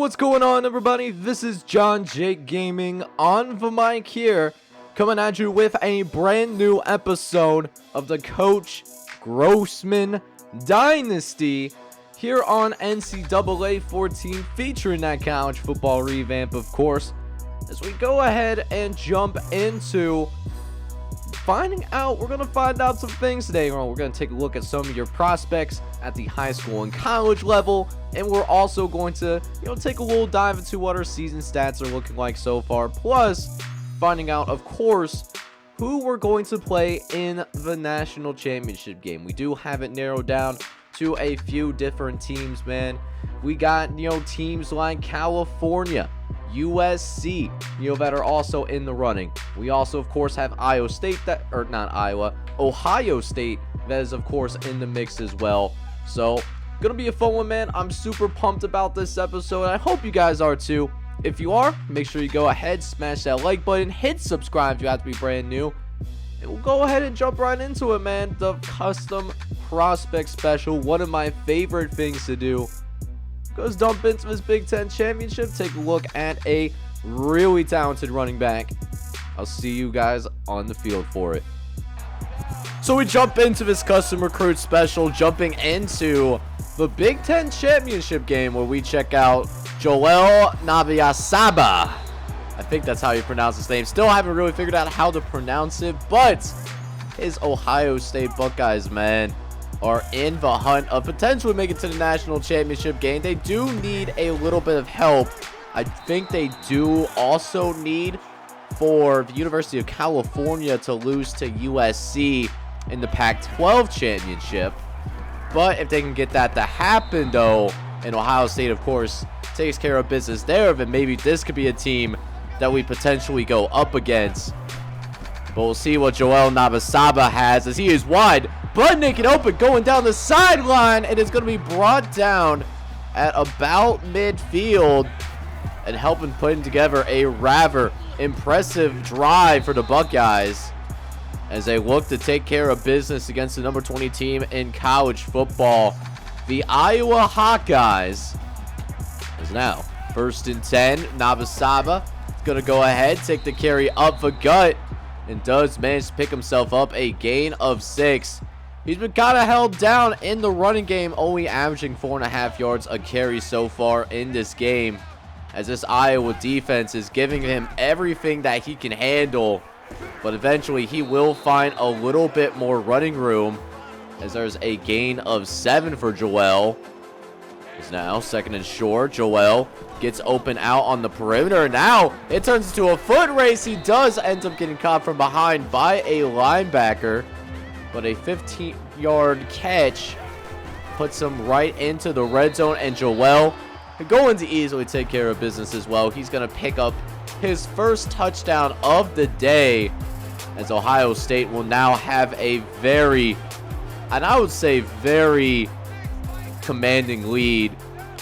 What's going on, everybody? This is John Jake Gaming on the mic here, coming at you with a brand new episode of the Coach Grossman Dynasty here on NCAA 14, featuring that college football revamp, of course, as we go ahead and jump into finding out. We're going to find out some things today. We're going to take a look at some of your prospects at the high school and college level, and we're also going to, take a little dive into what our season stats are looking like so far, plus finding out, of course, who we're going to play in the national championship game. We do have it narrowed down to a few different teams, man. We got, teams like California, USC, that are also in the running. We also, of course, have Ohio State Ohio State that is, of course, in the mix as well. So, gonna be a fun one, man. I'm super pumped about this episode. I hope you guys are too. If you are, make sure you go ahead, smash that like button, hit subscribe if you have to be brand new. And we'll go ahead and jump right into it, man. The custom prospect special, one of my favorite things to do. Goes dump into this Big Ten championship, take a look at a really talented running back. I'll see you guys on the field for it. So we jump into this custom recruit special, jumping into the Big Ten championship game where we check out Joel Naviasaba. I think that's how you pronounce his name. Still haven't really figured out how to pronounce it, but his Ohio State Buckeyes, man, are in the hunt of potentially making it to the national championship game. They do need a little bit of help. I think they do also need for the University of California to lose to USC in the Pac-12 championship. But if they can get that to happen, though, and Ohio State, of course, takes care of business there, then maybe this could be a team that we potentially go up against. But we'll see what Joel Naviasaba has, as he is wide, butt naked open, going down the sideline, and it's going to be brought down at about midfield, and helping putting together a rather impressive drive for the Buckeyes as they look to take care of business against the number 20 team in college football. The Iowa Hawkeyes is now 1st and 10. Naviasaba is going to go ahead, take the carry up the gut, and does manage to pick himself up a gain of 6. He's been kind of held down in the running game, only averaging 4.5 yards a carry so far in this game, as this Iowa defense is giving him everything that he can handle. But eventually he will find a little bit more running room, as there's a gain of 7 for Joel. It's now 2nd and short. Joel gets open out on the perimeter. Now it turns into a foot race. He does end up getting caught from behind by a linebacker, but a 15-yard catch puts him right into the red zone, and Joel going to easily take care of business as well. He's going to pick up his first touchdown of the day, as Ohio State will now have a very, and I would say very commanding lead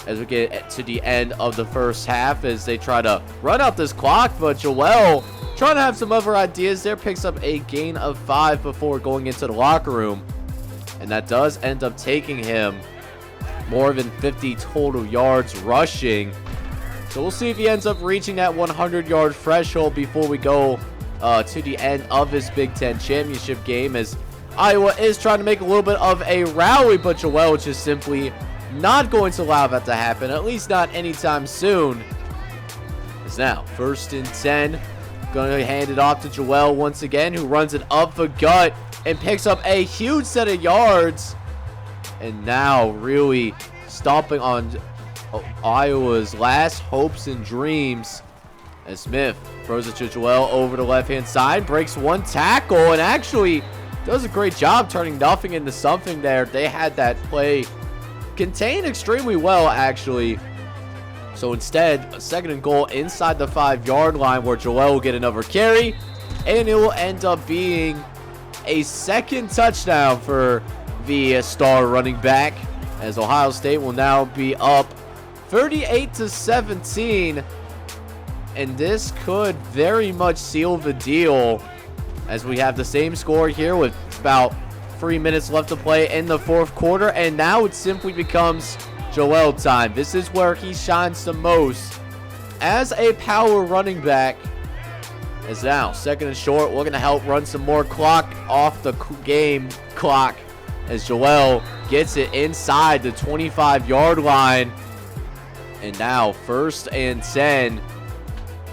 as we get to the end of the first half, as they try to run out this clock. But Joel, trying to have some other ideas there, picks up a gain of 5 before going into the locker room, and that does end up taking him more than 50 total yards rushing. So we'll see if he ends up reaching that 100-yard threshold before we go to the end of this Big Ten championship game, as Iowa is trying to make a little bit of a rally, but Joel is just simply not going to allow that to happen, at least not anytime soon. It's now 1st and 10. Going to hand it off to Joel once again, who runs it up the gut and picks up a huge set of yards. And now really stomping on Iowa's last hopes and dreams, as Smith throws it to Joel over the left-hand side, breaks one tackle, and actually does a great job turning nothing into something there. They had that play contained extremely well, actually. So instead, a 2nd and goal inside the 5-yard line, where Joel will get another carry, and it will end up being a 2nd touchdown for the star running back, as Ohio State will now be up 38-17, and this could very much seal the deal, as we have the same score here with about 3 minutes left to play in the 4th quarter, and now it simply becomes Joel time. This is where he shines the most as a power running back. As now, second and short, we're going to help run some more clock off the game clock as Joel gets it inside the 25-yard line. And now, first and 10.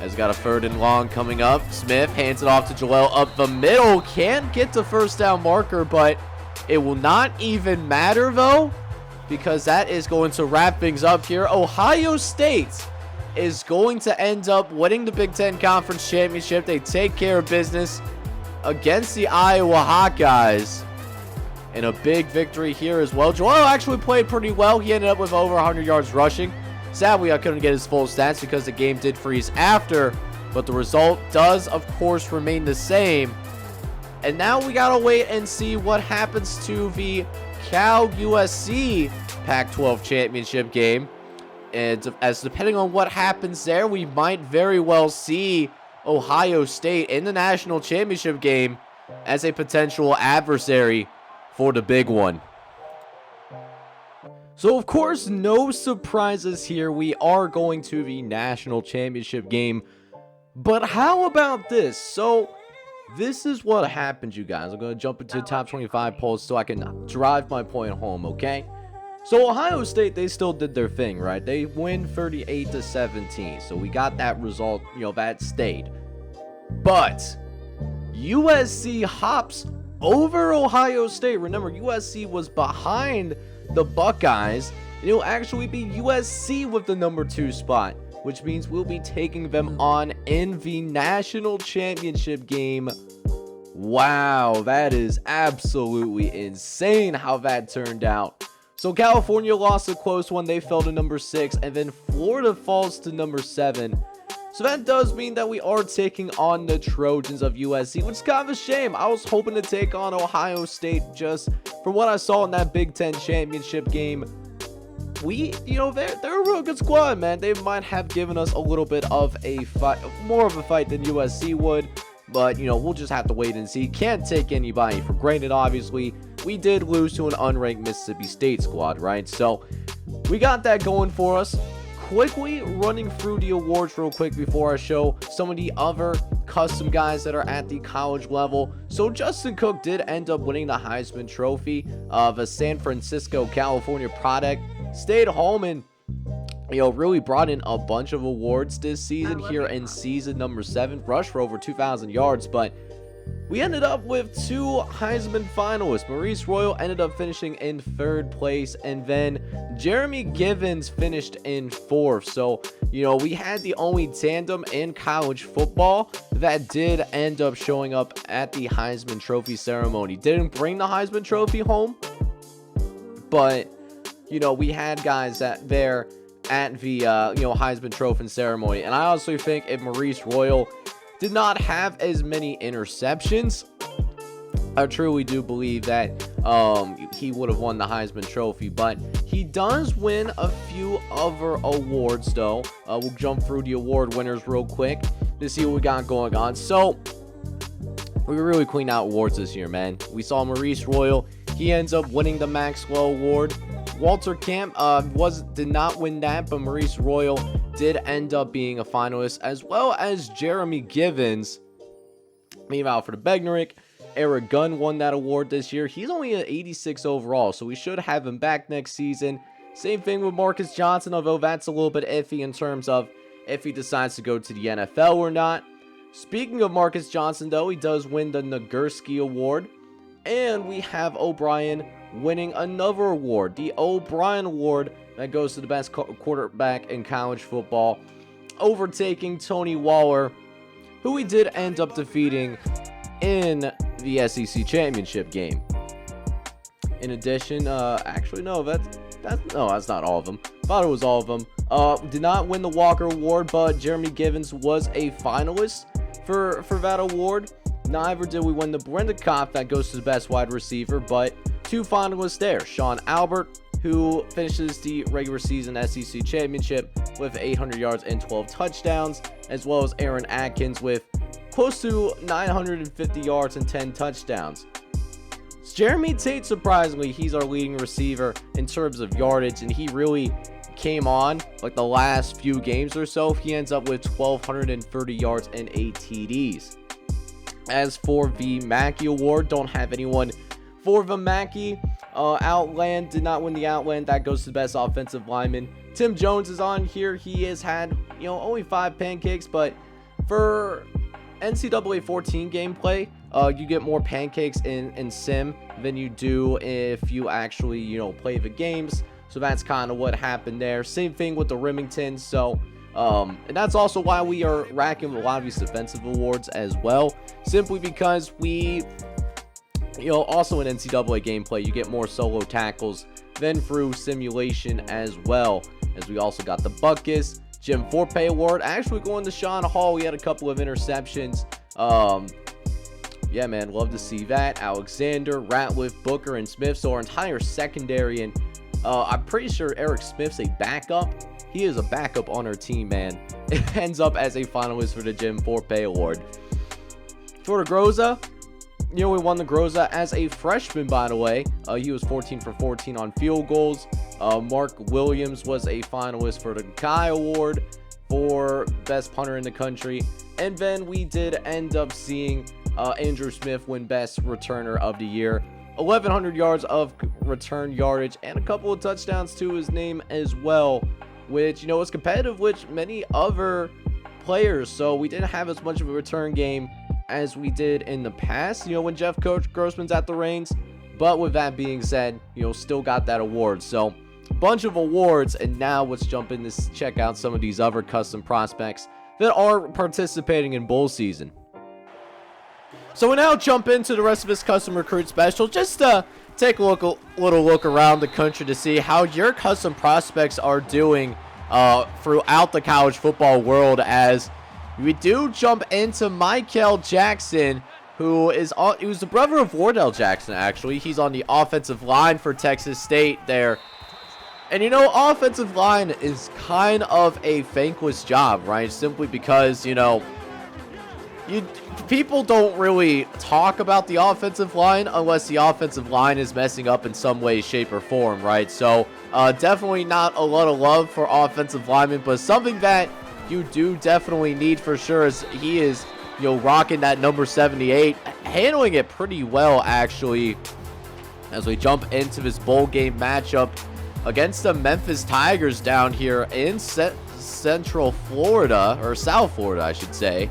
Has got a third and long coming up. Smith hands it off to Joel up the middle. Can't get the first down marker, but it will not even matter, though, because that is going to wrap things up here. Ohio State is going to end up winning the Big Ten Conference Championship. They take care of business against the Iowa Hawkeyes. And a big victory here as well. Joel actually played pretty well. He ended up with over 100 yards rushing. Sadly, I couldn't get his full stats because the game did freeze after, but the result does, of course, remain the same. And now we gotta wait and see what happens to the Cal-USC Pac-12 championship game. And as depending on what happens there, we might very well see Ohio State in the national championship game as a potential adversary for the big one. So, of course, no surprises here. We are going to the national championship game. But how about this? So, this is what happened, you guys. I'm going to jump into top 25 polls so I can drive my point home, okay? So, Ohio State, they still did their thing, right? They win 38-17. So, we got that result, that stayed. But USC hops over Ohio State. Remember, USC was behind the Buckeyes. It'll actually be USC with the number 2 spot, which means we'll be taking them on in the national championship game. Wow, that is absolutely insane how that turned out. So California lost a close one. They fell to number 6, and then Florida falls to number 7. So that does mean that we are taking on the Trojans of USC, which is kind of a shame. I was hoping to take on Ohio State just from what I saw in that Big Ten championship game. They're a real good squad, man. They might have given us a little bit of a fight, more of a fight than USC would. But, we'll just have to wait and see. Can't take anybody for granted, obviously. We did lose to an unranked Mississippi State squad, right? So we got that going for us. Quickly running through the awards real quick before I show some of the other custom guys that are at the college level. So Justin Cook did end up winning the Heisman Trophy of a San Francisco, California product. Stayed home and really brought in a bunch of awards this season here in season number 7. Rushed for over 2,000 yards, but we ended up with 2 Heisman finalists. Maurice Royal ended up finishing in 3rd place, and then Jeremy Givens finished in 4th. So, we had the only tandem in college football that did end up showing up at the Heisman Trophy ceremony. Didn't bring the Heisman Trophy home, but, we had guys there at the, Heisman Trophy ceremony. And I also think if Maurice Royal did not have as many interceptions, I truly do believe that he would have won the Heisman Trophy. But he does win a few other awards, though. We'll jump through the award winners real quick to see what we got going on. So we really cleaned out awards this year, man. We saw Maurice Royal. He ends up winning the Maxwell Award. Walter Camp did not win that, but Maurice Royal did end up being a finalist, as well as Jeremy Givens. Meanwhile, for the Bednarik, Eric Gunn won that award this year. He's only at 86 overall, so we should have him back next season. Same thing with Marcus Johnson, although that's a little bit iffy in terms of if he decides to go to the NFL or not. Speaking of Marcus Johnson, though, he does win the Nagurski Award. And we have O'Brien winning another award, the O'Brien Award, that goes to the best quarterback in college football, overtaking Tony Waller, who we did end up defeating in the SEC championship game. In addition, actually, no, that's not all of them. Thought it was all of them. Did not win the Walker Award, but Jeremy Givens was a finalist for that award. Neither did we win the Brendikoff, that goes to the best wide receiver, but 2 finalists there. Sean Albert, who finishes the regular season SEC championship with 800 yards and 12 touchdowns, as well as Aaron Atkins with close to 950 yards and 10 touchdowns. Jeremy Tate, surprisingly, he's our leading receiver in terms of yardage, and he really came on like the last few games or so. He ends up with 1,230 yards and 8 TDs. As for the Mackey Award, don't have anyone for the Mackey. Outland did not win the Outland. That goes to the best offensive lineman. Tim Jones is on here. He has had, only 5 pancakes, but for NCAA 14 gameplay, you get more pancakes in sim than you do if you actually, play the games. So that's kind of what happened there. Same thing with the Remington. So, and that's also why we are racking with a lot of these defensive awards as well. Simply because we, also in NCAA gameplay, you get more solo tackles than through simulation as well. As we also got the Buckus, Jim Forpay Award. Actually going to Sean Hall. We had a couple of interceptions. Yeah, man, love to see that. Alexander, Ratliff, Booker, and Smith. So our entire secondary, and I'm pretty sure Eric Smith's a backup. He is a backup on our team, man. It ends up as a finalist for the Jim Forpay Award. For the Groza, we won the Groza as a freshman, by the way. He was 14 for 14 on field goals. Mark Williams was a finalist for the Kai Award for best punter in the country. And then we did end up seeing Andrew Smith win best returner of the year. 1,100 yards of return yardage and a couple of touchdowns to his name as well, which, was competitive with many other players. So we didn't have as much of a return game as we did in the past, when Coach Grossman's at the reins. But with that being said, still got that award. So bunch of awards. And now let's jump in to check out some of these other custom prospects that are participating in bowl season. So we now jump into the rest of this custom recruit special, just to take a little look around the country to see how your custom prospects are doing throughout the college football world, as we do jump into Michael Jackson, who is he was the brother of Wardell Jackson, actually. He's on the offensive line for Texas State there. And offensive line is kind of a thankless job, right? Simply because, people don't really talk about the offensive line unless the offensive line is messing up in some way, shape, or form, right? So definitely not a lot of love for offensive linemen, but something that you do definitely need for sure is he is, rocking that number 78, handling it pretty well, actually, as we jump into this bowl game matchup against the Memphis Tigers down here in Central Florida, or South Florida, I should say.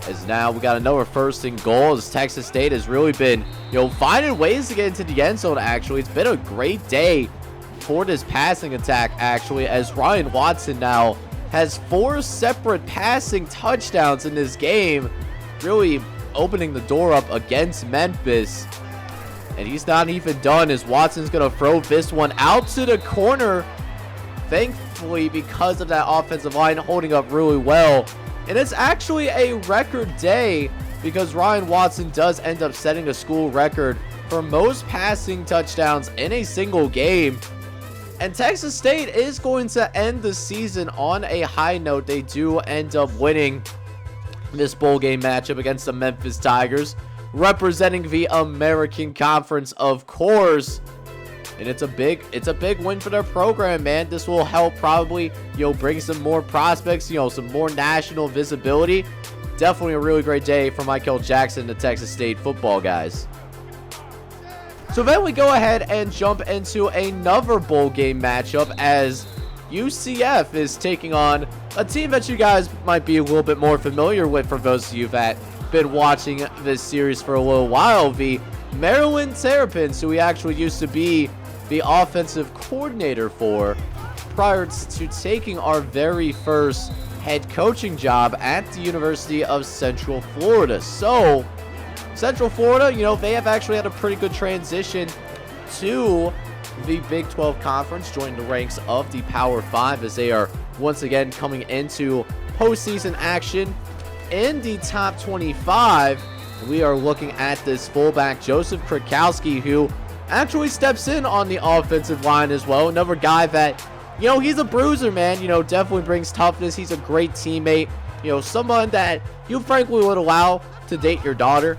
As now we got another first and goal, as Texas State has really been, finding ways to get into the end zone, actually. It's been a great day for this passing attack, actually, as Ryan Watson now has 4 separate passing touchdowns in this game, really opening the door up against Memphis. And he's not even done, as Watson's going to throw this one out to the corner, thankfully, because of that offensive line holding up really well. And it's actually a record day, because Ryan Watson does end up setting a school record for most passing touchdowns in a single game. And Texas State is going to end the season on a high note. They do end up winning this bowl game matchup against the Memphis Tigers, representing the American Conference, of course. And it's a big win for their program, man. This will help probably, bring some more prospects, some more national visibility. Definitely a really great day for Michael Jackson, the Texas State football guys. So then we go ahead and jump into another bowl game matchup, as UCF is taking on a team that you guys might be a little bit more familiar with, for those of you that been watching this series for a little while, the Maryland Terrapins, who we actually used to be the offensive coordinator for prior to taking our very first head coaching job at the University of Central Florida. So Central Florida, they have actually had a pretty good transition to the Big 12 Conference, joining the ranks of the Power 5, as they are once again coming into postseason action in the top 25. We are looking at this fullback, Joseph Krakowski, who actually steps in on the offensive line as well. Another guy that, he's a bruiser, man. Definitely brings toughness. He's a great teammate. someone that you frankly would allow to date your daughter.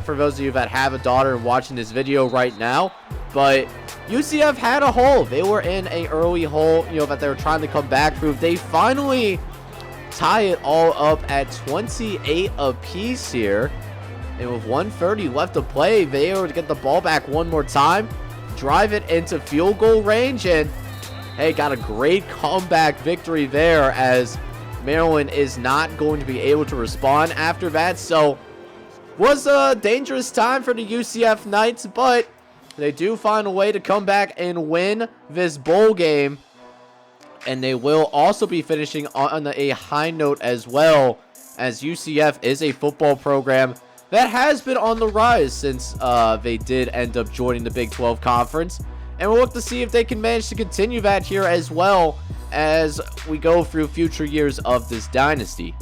For those of you that have a daughter and watching this video right now, but UCF had a hole. They were in an early hole, that they were trying to come back through. They finally tie it all up at 28 apiece here. And with 1:30 left to play, they were to get the ball back one more time, drive it into field goal range, and hey, got a great comeback victory there, as Maryland is not going to be able to respond after that. So was a dangerous time for the UCF Knights, but they do find a way to come back and win this bowl game. And they will also be finishing on a high note as well, as UCF is a football program that has been on the rise since they did end up joining the Big 12 Conference. And we'll look to see if they can manage to continue that here as well as we go through future years of this dynasty.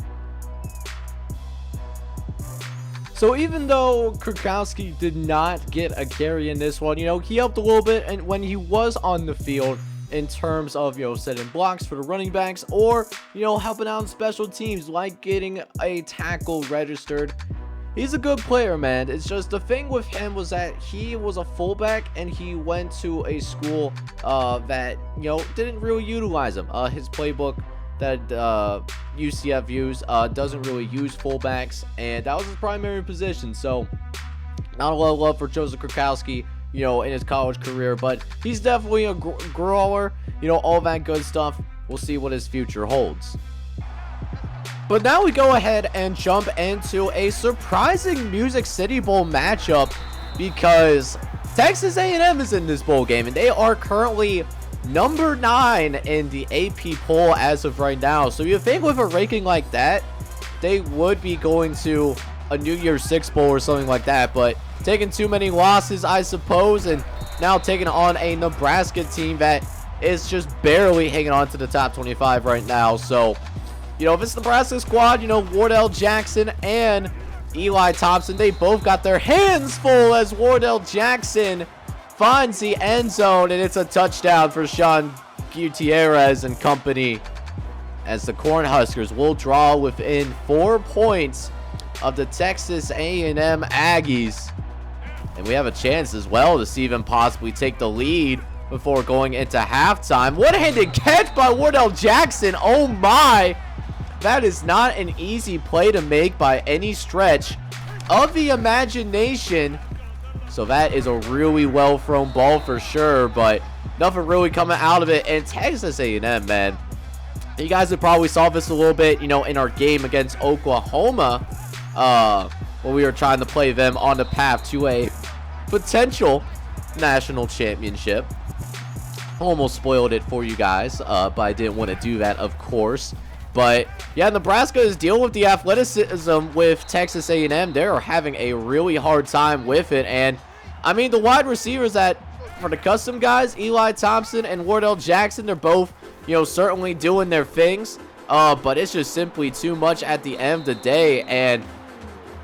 So even though Krakowski did not get a carry in this one, he helped a little bit and when he was on the field in terms of, setting blocks for the running backs, or, helping out in special teams like getting a tackle registered. He's a good player, man. It's just the thing with him was that he was a fullback and he went to a school that, didn't really utilize him. His playbook that UCF used doesn't really use fullbacks, and that was his primary position. So not a lot of love for Joseph Krakowski, in his college career, but he's definitely a grower, all that good stuff. We'll see what his future holds. But now we go ahead and jump into a surprising Music City Bowl matchup, because Texas A&M is in this bowl game, and they are currently number 9 in the AP poll as of right now. So you think with a ranking like that, they would be going to a New Year's Six Bowl or something like that, but taking too many losses, I suppose, and now taking on a Nebraska team that is just barely hanging on to the top 25 right now. So, if it's Nebraska squad, Wardell Jackson and Eli Thompson, they both got their hands full as Wardell Jackson finds the end zone, and it's a touchdown for Sean Gutierrez and company, as the Cornhuskers will draw within 4 points of the Texas A&M Aggies. And we have a chance as well to see them possibly take the lead before going into halftime. One-handed catch by Wardell Jackson. Oh my! That is not an easy play to make by any stretch of the imagination. So that is a really well-thrown ball for sure, but nothing really coming out of it. And Texas A&M, man, you guys have probably saw this a little bit, in our game against Oklahoma, when we were trying to play them on the path to a potential national championship. Almost spoiled it for you guys, but I didn't want to do that, of course. But yeah, Nebraska is dealing with the athleticism with Texas A&M. They're having a really hard time with it. And I mean, the wide receivers that for the custom guys, Eli Thompson and Wardell Jackson, they're both, certainly doing their things. But it's just simply too much at the end of the day. And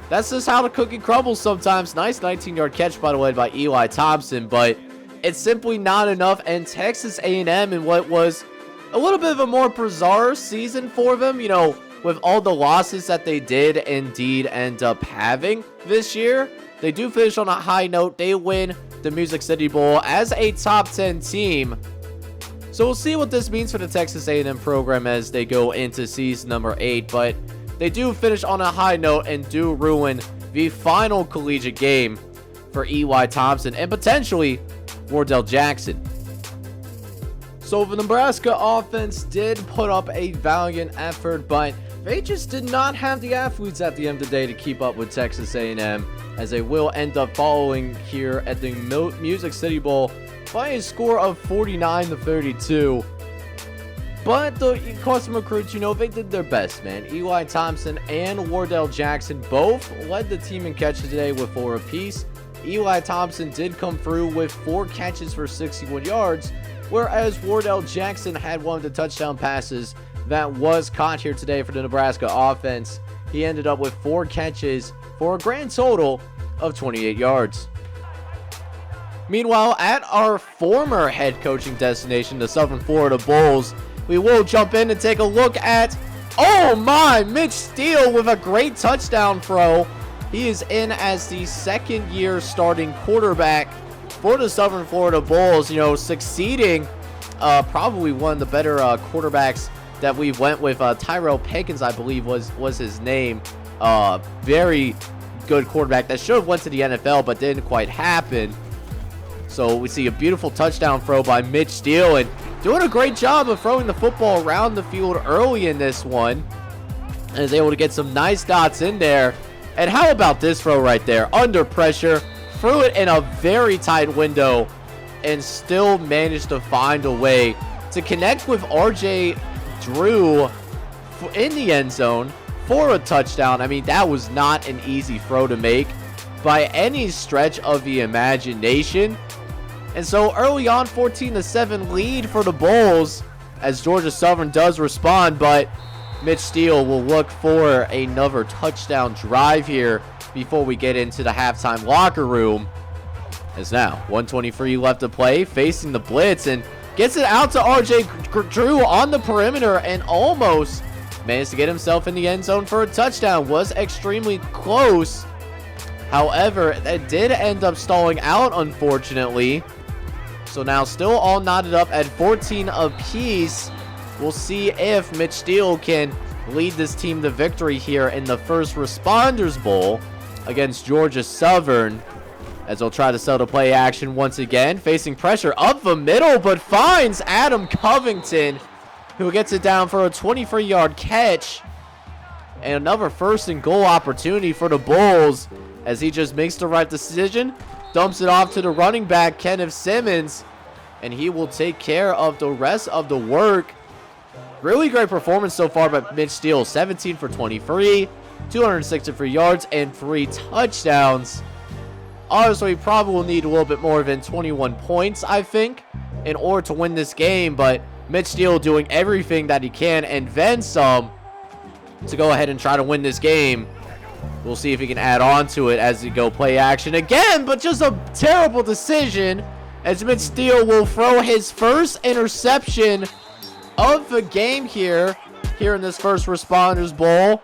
that's just how the cookie crumbles sometimes. Nice 19-yard catch, by the way, by Eli Thompson. But it's simply not enough. And Texas A&M, in what was a little bit of a more bizarre season for them, with all the losses that they did indeed end up having this year, they do finish on a high note. They win the Music City Bowl as a top 10 team. So we'll see what this means for the Texas A&M program as they go into season number 8. But they do finish on a high note and do ruin the final collegiate game for Eli Thompson and potentially Wardell Jackson. So the Nebraska offense did put up a valiant effort, but they just did not have the athletes at the end of the day to keep up with Texas A&M, as they will end up following here at the Music City Bowl by a score of 49-32. But the custom recruits, they did their best, man. Eli Thompson and Wardell Jackson both led the team in catches today with 4 apiece. Eli Thompson did come through with 4 catches for 61 yards, whereas Wardell Jackson had one of the touchdown passes that was caught here today for the Nebraska offense. He ended up with 4 catches for a grand total of 28 yards. Meanwhile, at our former head coaching destination, the Southern Florida Bulls, we will jump in and take a look at Oh my, Mitch Steele with a great touchdown throw. He is in as the second-year starting quarterback for the Southern Florida Bulls, you know, succeeding probably one of the better quarterbacks that we went with. Tyrell Pickens, I believe, was his name. Very good quarterback that should have went to the NFL, but didn't quite happen. So we see a beautiful touchdown throw by Mitch Steele, and doing a great job of throwing the football around the field early in this one. And is able to get some nice dots in there. And how about this throw right there? Under pressure, threw it in a very tight window, and still managed to find a way to connect with RJ Drew in the end zone for a touchdown. I mean, that was not an easy throw to make by any stretch of the imagination. And so early on, 14-7 lead for the Bulls as Georgia Southern does respond, but Mitch Steele will look for another touchdown drive here before we get into the halftime locker room. As now, 1:23 left to play, facing the blitz, and gets it out to RJ Drew on the perimeter, and almost managed to get himself in the end zone for a touchdown. Was extremely close. However, it did end up stalling out, unfortunately. So now still all knotted up at 14 apiece. We'll see if Mitch Steele can lead this team to victory here in the First Responders Bowl against Georgia Southern, as they'll try to sell the play action once again, facing pressure up the middle, but finds Adam Covington, who gets it down for a 23-yard catch. And another first and goal opportunity for the Bulls, as he just makes the right decision, dumps it off to the running back, Kenneth Simmons, and he will take care of the rest of the work. Really great performance so far by Mitch Steele. 17 for 23, 263 yards, and 3 touchdowns. Honestly, we probably will need a little bit more than 21 points, I think, in order to win this game, but Mitch Steele doing everything that he can and then some to go ahead and try to win this game. We'll see if he can add on to it as we go play action again, but just a terrible decision as Mitch Steele will throw his first interception of the game here in this First Responders Bowl,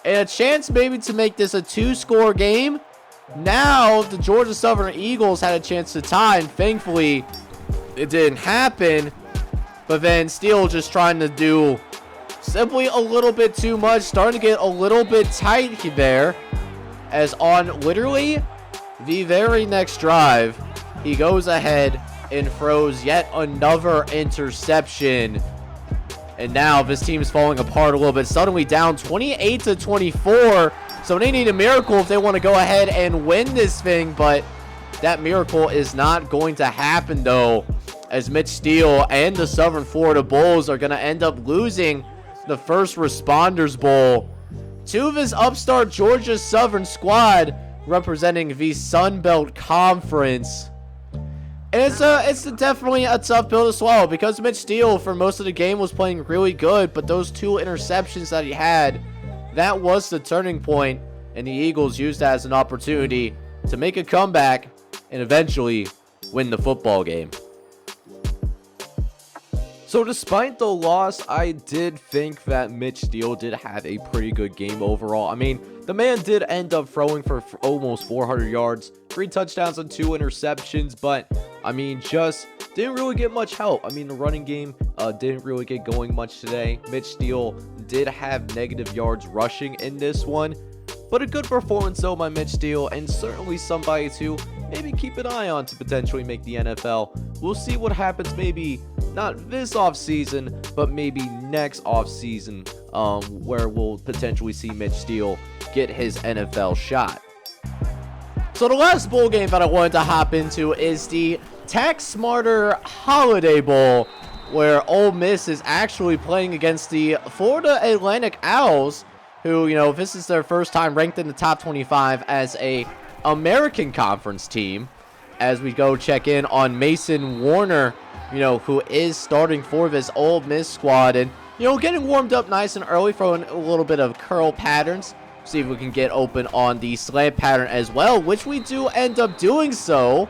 and a chance maybe to make this a 2-score game. Now the Georgia Southern Eagles had a chance to tie, and thankfully it didn't happen. But then Steele just trying to do simply a little bit too much, starting to get a little bit tight there, as on literally the very next drive, he goes ahead and throws yet another interception. And now this team is falling apart a little bit, suddenly down 28-24. So they need a miracle if they want to go ahead and win this thing, but that miracle is not going to happen though, as Mitch Steele and the Southern Florida Bulls are going to end up losing the First Responders Bowl to this upstart Georgia Southern squad representing the Sun Belt Conference. And it's definitely a tough pill to swallow, because Mitch Steele for most of the game was playing really good, but those 2 interceptions that he had, that was the turning point, and the Eagles used that as an opportunity to make a comeback and eventually win the football game. So despite the loss, I did think that Mitch Steele did have a pretty good game overall. I mean, the man did end up throwing for almost 400 yards, 3 touchdowns and 2 interceptions, but I mean, just didn't really get much help. I mean, the running game didn't really get going much today. Mitch Steele did have negative yards rushing in this one, but a good performance though by Mitch Steele, and certainly somebody to maybe keep an eye on to potentially make the NFL. We'll see what happens, maybe not this offseason, but maybe next offseason, where we'll potentially see Mitch Steele get his NFL shot. So the last bowl game that I wanted to hop into is the Tax Smarter Holiday Bowl, where Ole Miss is actually playing against the Florida Atlantic Owls, who, you know, this is their first time ranked in the top 25 as a American Conference team, as we go check in on Mason Warner, you know, who is starting for this Ole Miss squad, and, you know, getting warmed up nice and early, throwing a little bit of curl patterns. See if we can get open on the slant pattern as well, which we do end up doing so.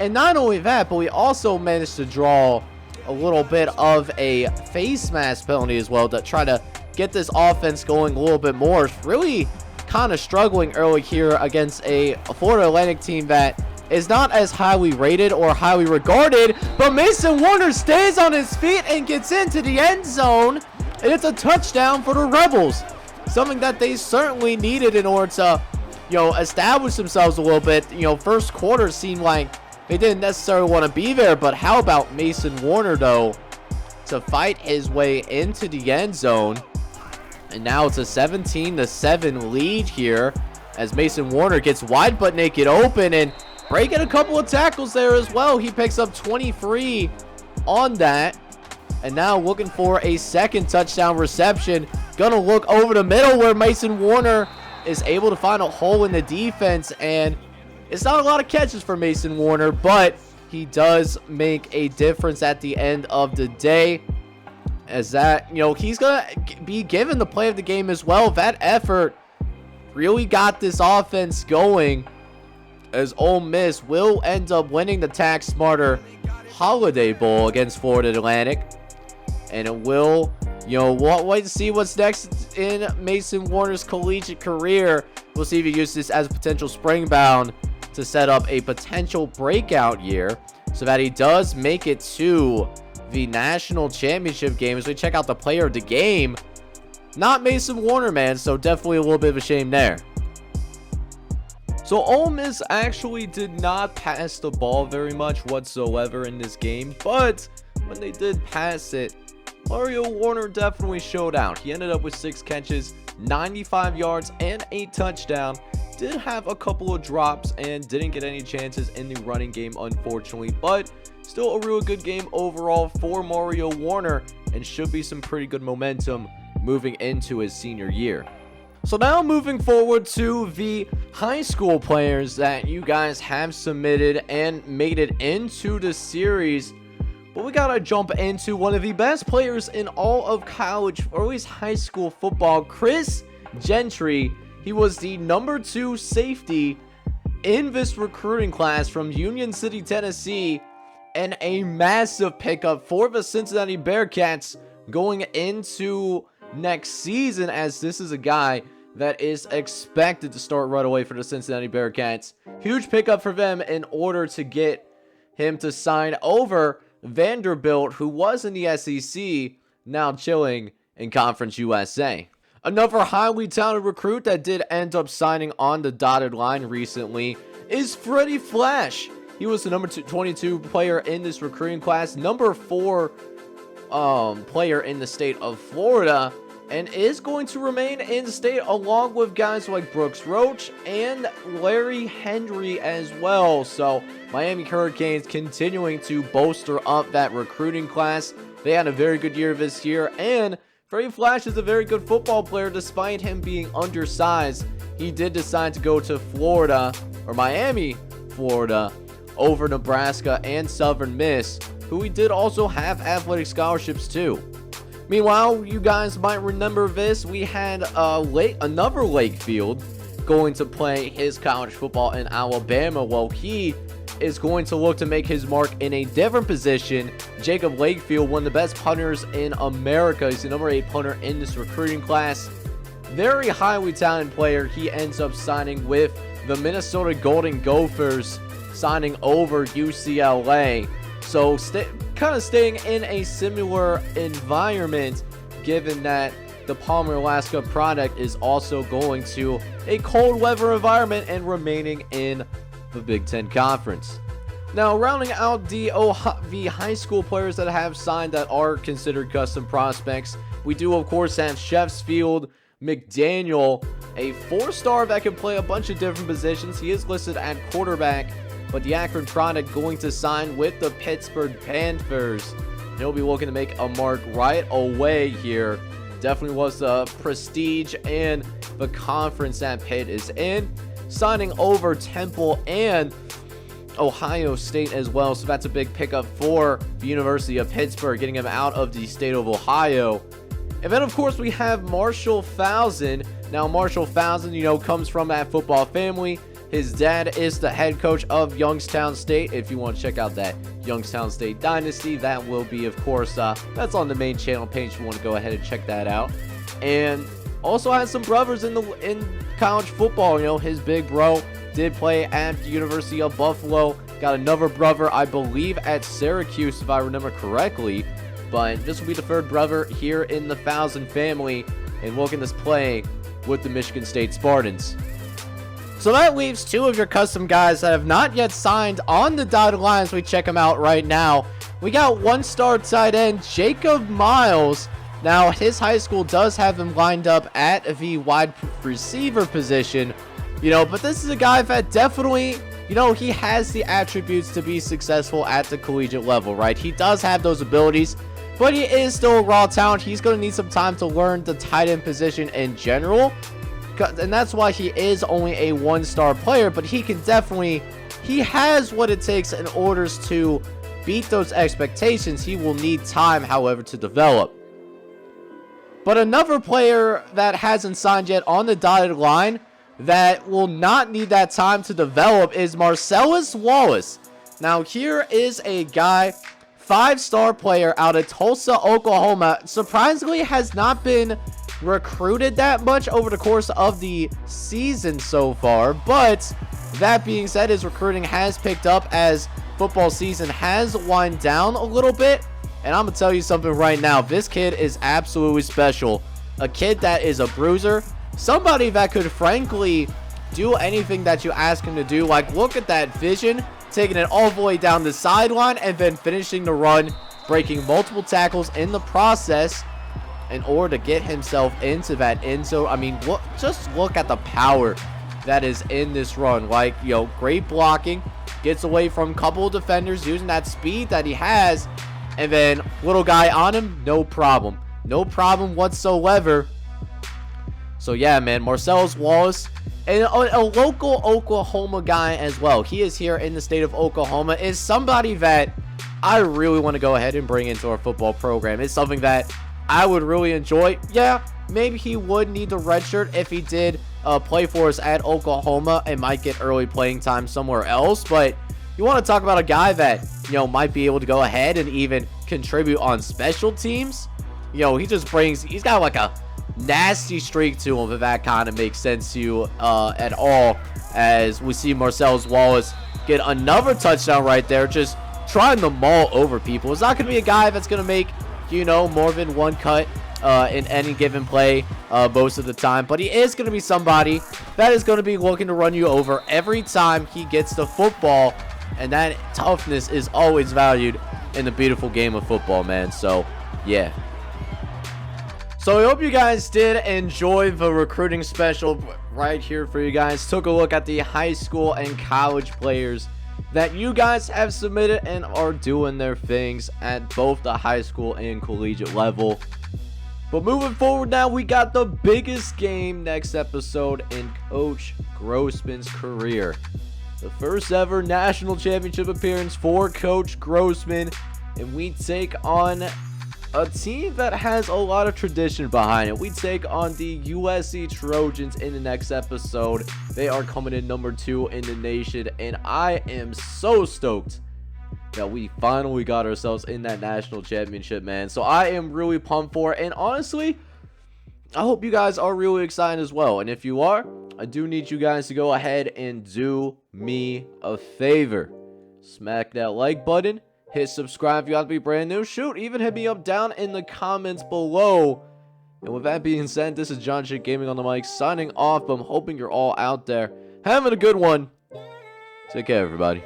And not only that, but we also managed to draw a little bit of a face mask penalty as well to try to get this offense going a little bit more. It's really kind of struggling early here against a Florida Atlantic team that is not as highly rated or highly regarded, but Mason Warner stays on his feet and gets into the end zone, and it's a touchdown for the Rebels. Something that they certainly needed in order to, establish themselves a little bit. First quarter seemed like they didn't necessarily want to be there, but how about Mason Warner, though, to fight his way into the end zone? And now it's a 17-7 lead here as Mason Warner gets wide but naked open and breaking a couple of tackles there as well. He picks up 23 on that. And now looking for a second touchdown reception. Gonna look over the middle where Mason Warner is able to find a hole in the defense. And it's not a lot of catches for Mason Warner, but he does make a difference at the end of the day. As that, he's going to be given the play of the game as well. That effort really got this offense going, as Ole Miss will end up winning the Tax Smarter Holiday Bowl against Florida Atlantic. And it will, we'll wait to see what's next in Mason Warner's collegiate career. We'll see if he uses this as a potential springbound to set up a potential breakout year so that he does make it to the national championship game. As we check out the player of the game, not Mason Warner, man, so definitely a little bit of a shame there. So Ole Miss actually did not pass the ball very much whatsoever in this game, but when they did pass it, Mario Warner definitely showed out. He ended up with 6 catches, 95 yards, and a touchdown. Did have a couple of drops and didn't get any chances in the running game, unfortunately, but still a real good game overall for Mario Warner, and should be some pretty good momentum moving into his senior year. So now moving forward to the high school players that you guys have submitted and made it into the series. But we gotta jump into one of the best players in all of college, or at least high school football, Chris Gentry. He was the number 2 safety in this recruiting class from Union City, Tennessee, and a massive pickup for the Cincinnati Bearcats going into next season, as this is a guy that is expected to start right away for the Cincinnati Bearcats. Huge pickup for them in order to get him to sign over Vanderbilt, who was in the SEC, now chilling in Conference USA. Another highly talented recruit that did end up signing on the dotted line recently is Freddie Flash. He was the number 22 player in this recruiting class, number 4 player in the state of Florida, and is going to remain in the state along with guys like Brooks Roach and Larry Hendry as well. So Miami Hurricanes continuing to bolster up that recruiting class. They had a very good year this year, and Freddie Flash is a very good football player despite him being undersized. He did decide to go to Florida, or Miami, Florida, over Nebraska and Southern Miss, who we did also have athletic scholarships too. Meanwhile, you guys might remember this. We had another Lakefield going to play his college football in Alabama. Well, he is going to look to make his mark in a different position. Jacob Lakefield, one of the best punters in America. He's the number 8 punter in this recruiting class. Very highly talented player. He ends up signing with the Minnesota Golden Gophers, signing over UCLA. So kind of staying in a similar environment, given that the Palmer, Alaska product is also going to a cold weather environment and remaining in the Big Ten Conference. Now, rounding out the high school players that have signed that are considered custom prospects, we do of course have Sheffield McDaniel, a 4-star that can play a bunch of different positions. He is listed at quarterback, but the Akron product going to sign with the Pittsburgh Panthers. He'll be looking to make a mark right away here. Definitely was the prestige and the conference that Pitt is in. Signing over Temple and Ohio State as well, so that's a big pickup for the University of Pittsburgh, getting him out of the state of Ohio. And then, of course, we have Marshall Falzon. Now, Marshall Falzon, comes from that football family. His dad is the head coach of Youngstown State. If you want to check out that Youngstown State Dynasty, that will be, of course, that's on the main channel page if you want to go ahead and check that out. and also has some brothers in college football. You know, his big bro did play at the University of Buffalo. Got another brother, I believe, at Syracuse, if I remember correctly. But this will be the third brother here in the Thousand family, and looking to play with the Michigan State Spartans. So that leaves two of your custom guys that have not yet signed on the dotted line as we check them out right now. We got one-star tight end, Jacob Miles. Now, his high school does have him lined up at the wide receiver position, you know, but this is a guy that definitely, you know, he has the attributes to be successful at the collegiate level, right? He does have those abilities, but he is still a raw talent. He's going to need some time to learn the tight end position in general, and that's why he is only a one-star player, but he can definitely, he has what it takes in order to beat those expectations. He will need time, however, to develop. But another player that hasn't signed yet on the dotted line that will not need that time to develop is Marcellus Wallace. Now, here is a guy, 5-star player out of Tulsa, Oklahoma. Surprisingly, has not been recruited that much over the course of the season so far, but that being said, his recruiting has picked up as football season has wound down a little bit. And I'm gonna tell you something right now, this kid is absolutely special. A kid that is a bruiser, somebody that could frankly do anything that you ask him to do. Like, look at that vision, taking it all the way down the sideline and then finishing the run, breaking multiple tackles in the process in order to get himself into that end zone. I mean, just look at the power that is in this run. Like, you know, great blocking, gets away from a couple of defenders using that speed that he has, and then little guy on him, no problem. No problem whatsoever. So yeah, man, Marcellus Wallace, and a local Oklahoma guy as well. He is here in the state of Oklahoma, is somebody that I really want to go ahead and bring into our football program. It's something that I would really enjoy. Yeah, maybe he would need the red shirt if he did play for us at Oklahoma and might get early playing time somewhere else. But you want to talk about a guy that, you know, might be able to go ahead and even contribute on special teams. You know, he just brings, he's got like a nasty streak to him, if that kind of makes sense to you at all, as we see Marcellus Wallace get another touchdown right there, just trying to maul over people. It's not going to be a guy that's going to make, you know, more than one cut in any given play most of the time, but he is going to be somebody that is going to be looking to run you over every time he gets the football, and that toughness is always valued in the beautiful game of football, man. So yeah. So I hope you guys did enjoy the recruiting special right here for you guys. Took a look at the high school and college players that you guys have submitted and are doing their things at both the high school and collegiate level. But moving forward now, we got the biggest game next episode in Coach Grossman's career. The first ever national championship appearance for Coach Grossman, and we take on a team that has a lot of tradition behind it. We take on the USC Trojans in the next episode. They are coming in number 2 in the nation, and I am so stoked that we finally got ourselves in that national championship, man. So I am really pumped for it, and honestly, I hope you guys are really excited as well. And if you are, I do need you guys to go ahead and do me a favor. Smack that like button. Hit subscribe if you want to be brand new. Shoot, even hit me up down in the comments below. And with that being said, this is John Shit Gaming on the mic signing off. I'm hoping you're all out there having a good one. Take care, everybody.